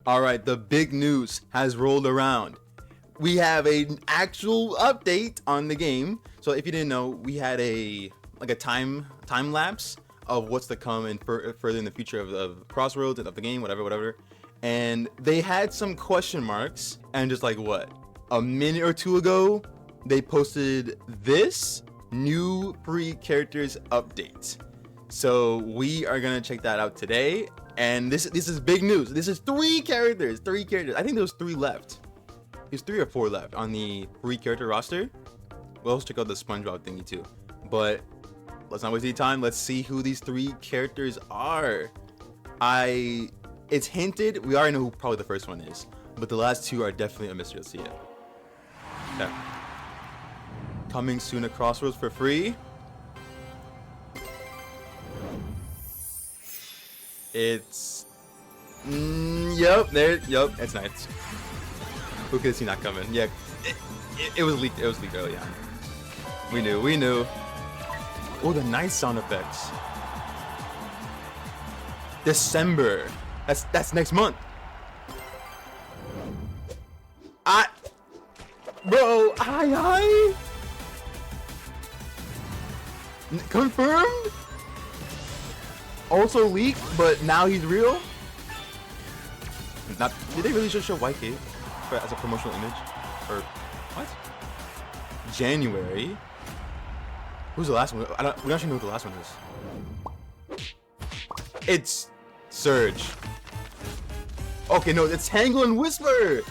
All right, the big news has rolled around. We have an actual update on the game. So if you didn't know, we had a time lapse of what's to come and further in the future of CrossWorlds and of the game, whatever. And they had some question marks, and just like what, a minute or two ago, they posted this new free characters update. So we are gonna check that out today. And this is big news. This is three characters. I think there was 3 left. There's 3 or 4 left on the free character roster. We'll also check out the SpongeBob thingy too. But let's not waste any time. Let's see who these 3 characters are. It's hinted. We already know who probably the first one is, but the last 2 are definitely a mystery. Let's see it. Okay. Coming soon at CrossWorlds for free. It's yep, it's nice. Who could have seen that coming? Yeah, it was leaked. It was leaked early on. We knew. Oh, the nice sound effects. December. That's next month. Bro, hi. Confirmed. Also leaked, but now he's real. Did they really just show White Cave as a promotional image? Or what? January. Who's the last one? We don't actually know who the last one is. It's Surge. Okay, no, it's Tangle and Whisper.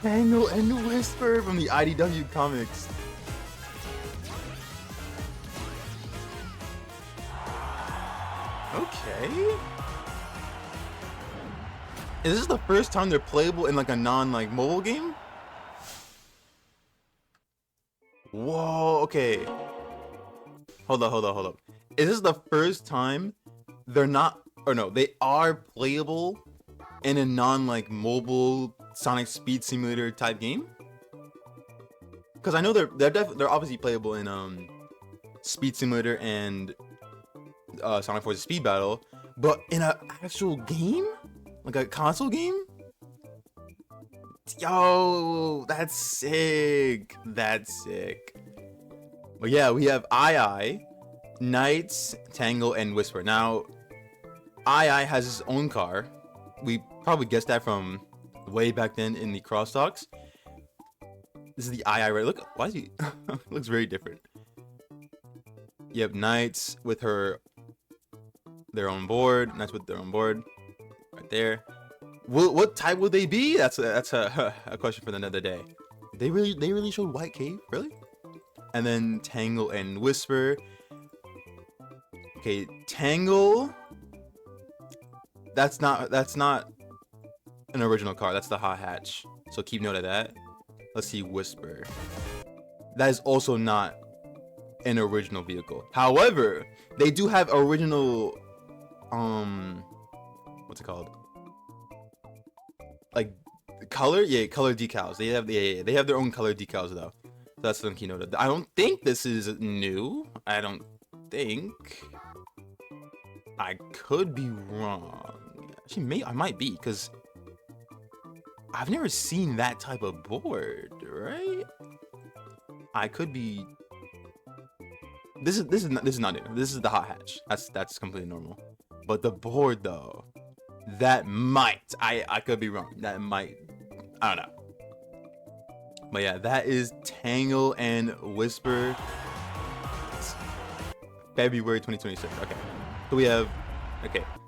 Tangle and Whisper from the IDW comics. Okay. Is this the first time they're playable in like a mobile game? Whoa, okay. Hold up. Is this the first time they're not, or no, they are playable in a mobile Sonic Speed Simulator type game? Because I know they're obviously playable in Speed Simulator and Sonic Forces Speed Battle, but in an actual game, like a console game. Yo, that's sick. But yeah, we have II, Knights, Tangle, and Whisper. Now, II has his own car. We probably guessed that from way back then in the crosstalks. This is the II, right? Look, why is he? Looks very different. Yep, Knights with their own board. Knights with their own board, right there. What type would they be? That's a question for another day. They really showed White Cave, really? And then Tangle and Whisper. Okay, Tangle. That's not an original car. That's the hot hatch. So keep note of that. Let's see Whisper. That is also not an original vehicle. However, they do have original what's it called? Like color decals. They have their own color decals though. So that's something he noted. I don't think this is new. I don't think. I could be wrong. Actually, I might be, because I've never seen that type of board, right? I could be. This is not new. This is the hot hatch. That's completely normal. But the board though, that might. I could be wrong. That might. I don't know. But yeah, that is Tangle and Whisper. It's February 2026. Okay. So we have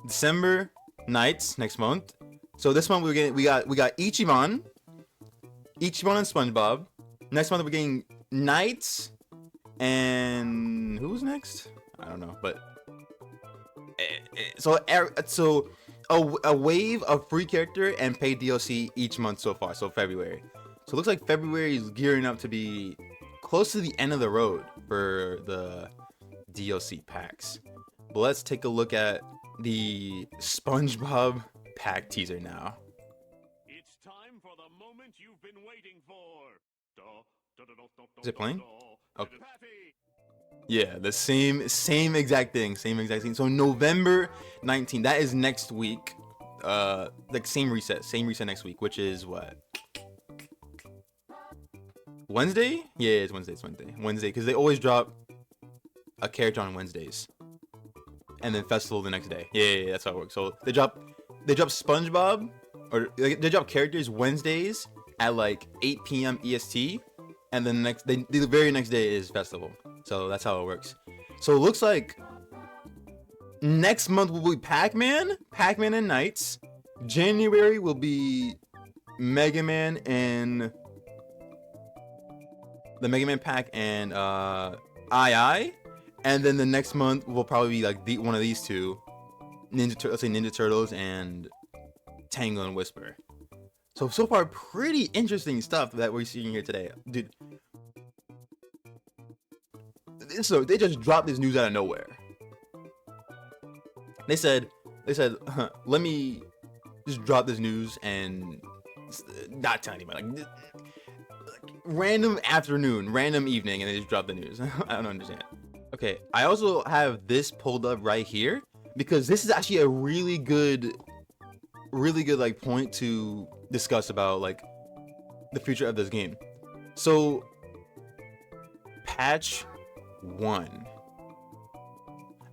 December Nights next month. So this month we got Ichiban and SpongeBob. Next month we're getting Nights and who's next? I don't know, but so a wave of free character and paid DLC each month so far. So February. So it looks like February is gearing up to be close to the end of the road for the DLC packs. But let's take a look at the SpongeBob pack teaser now. It's time for the moment you've been waiting for. Is it playing? Okay. Yeah, the same exact thing. So November 19th, that is next week. like same reset next week, which is what, Wednesday? Yeah, it's Wednesday, because they always drop a character on Wednesdays, and then festival the next day. Yeah, that's how it works. So they drop SpongeBob, or they drop characters Wednesdays at like 8 p.m. EST, and then the very next day is festival. So that's how it works. So it looks like next month will be Pac-Man and Knights. January will be Mega Man and the Mega Man pack and II, and then the next month will probably be like one of these two, let's say Ninja Turtles and Tangle and Whisper. So far pretty interesting stuff that we're seeing here today, dude. So they just dropped this news out of nowhere. They said, let me just drop this news and not tell anybody. Like random afternoon, random evening, and they just drop the news. I don't understand. Okay, I also have this pulled up right here because this is actually a really good like point to discuss about like the future of this game. So patch 1.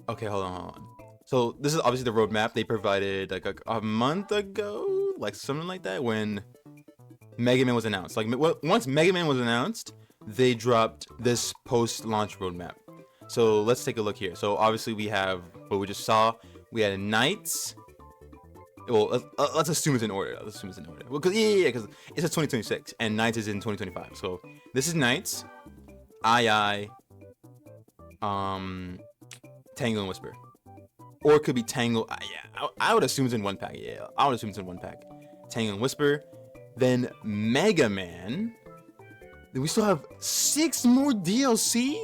Okay, hold on. So this is obviously the roadmap they provided like a month ago, like something like that, when Mega Man was announced. Like once Mega Man was announced, they dropped this post-launch roadmap. So let's take a look here. So obviously we have what we just saw. We had Knights. Well, let's assume it's in order. Well, because because it says 2026 and Knights is in 2025. So this is Knights, II, Tangle and Whisper, or it could be Tangle. Yeah, I would assume it's in one pack. Yeah, I would assume it's in one pack. Tangle and Whisper. Then Mega Man. Then we still have 6 more DLC.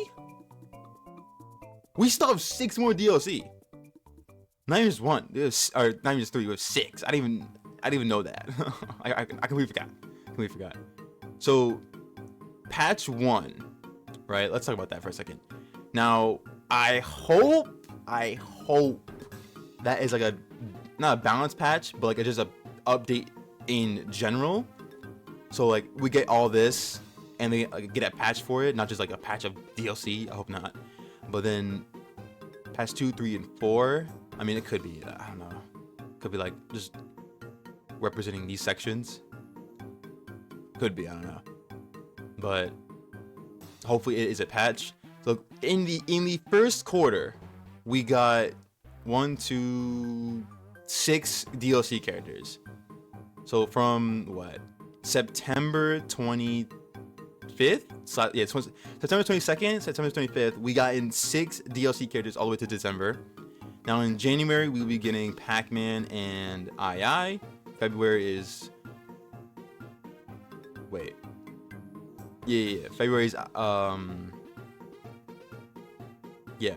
We still have 6 more DLC. Not even just 1. Or not even just 3. We have 6. I didn't even know that. I completely forgot. So patch 1, right? Let's talk about that for a second. Now, I hope that is like not a balance patch, but like just a update in general. So like we get all this and they get a patch for it, not just like a patch of DLC. I hope not. But then patch 2, 3, and 4. I mean, it could be, I don't know. Could be like just representing these sections. Could be, I don't know. But hopefully it is a patch. So in the first quarter, we got 1, 2, 6 DLC characters. So from what? September 25th? Yeah, September 22nd, September 25th, we got in 6 DLC characters all the way to December. Now in January, we'll be getting Pac-Man and II. February is... Wait. Yeah. February is... Yeah.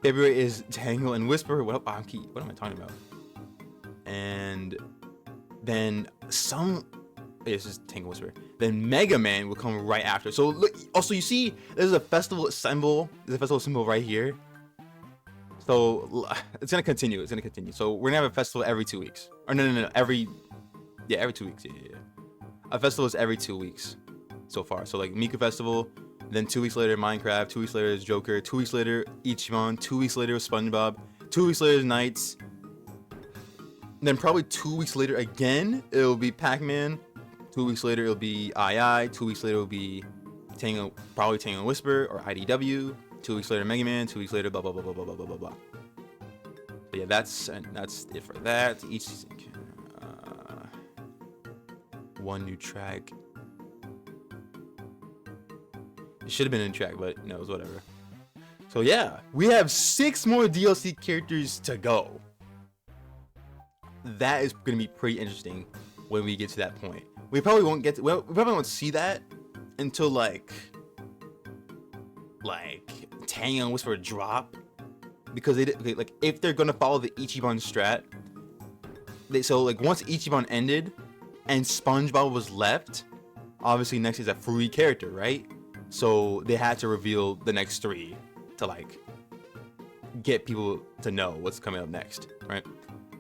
February is Tangle and Whisper. What am I talking about? And then some... It's just Tangle Whisper. Then Mega Man will come right after. So look, also you see, there's a festival symbol. There's a festival symbol right here. So it's gonna continue. So we're gonna have a festival every 2 weeks. Or no. Every 2 weeks. Yeah. A festival is every 2 weeks so far. So like Miku Festival, then 2 weeks later Minecraft, 2 weeks later is Joker, 2 weeks later Ichiban, 2 weeks later is SpongeBob, 2 weeks later is Knights. Then probably 2 weeks later again, it'll be Pac-Man. 2 weeks later it'll be II. 2 weeks later it'll be probably Tangle Whisper or IDW. 2 weeks later Mega Man. 2 weeks later blah blah blah blah blah blah blah blah. But yeah, that's it for that. Each one new track. It should have been a track, but no, it was whatever. So yeah, we have 6 more DLC characters to go. That is gonna be pretty interesting when we get to that point. We probably won't see that until like Tangle and Whisper drop, because like if they're gonna follow the Ichiban strat, so like once Ichiban ended and SpongeBob was left, obviously next is a free character, right? So they had to reveal the next 3 to like get people to know what's coming up next, right?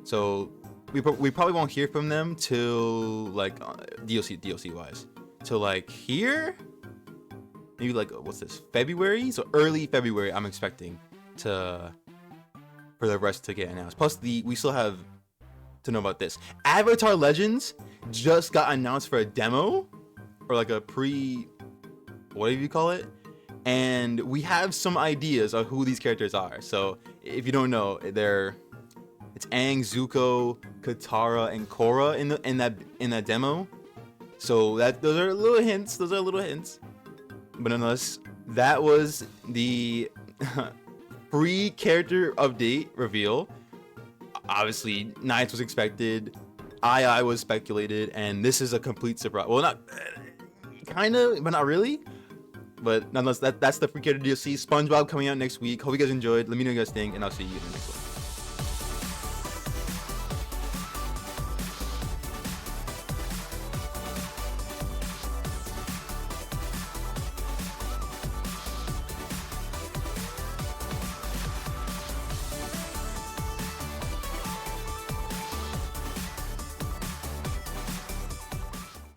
So we probably won't hear from them till like DLC wise, till like here, maybe like what's this, February? So early February, I'm expecting for the rest to get announced. Plus we still have to know about this. Avatar Legends just got announced for a demo or like a whatever you call it, and we have some ideas of who these characters are. So if you don't know, it's Aang, Zuko, Katara, and Korra in that demo. So those are little hints. But nonetheless, that was the free character update reveal. Obviously, Nights was expected, I was speculated, and this is a complete surprise. Well, not kind of, but not really. But nonetheless, that's the free character DLC. SpongeBob coming out next week. Hope you guys enjoyed. Let me know what you guys think, and I'll see you in the next one.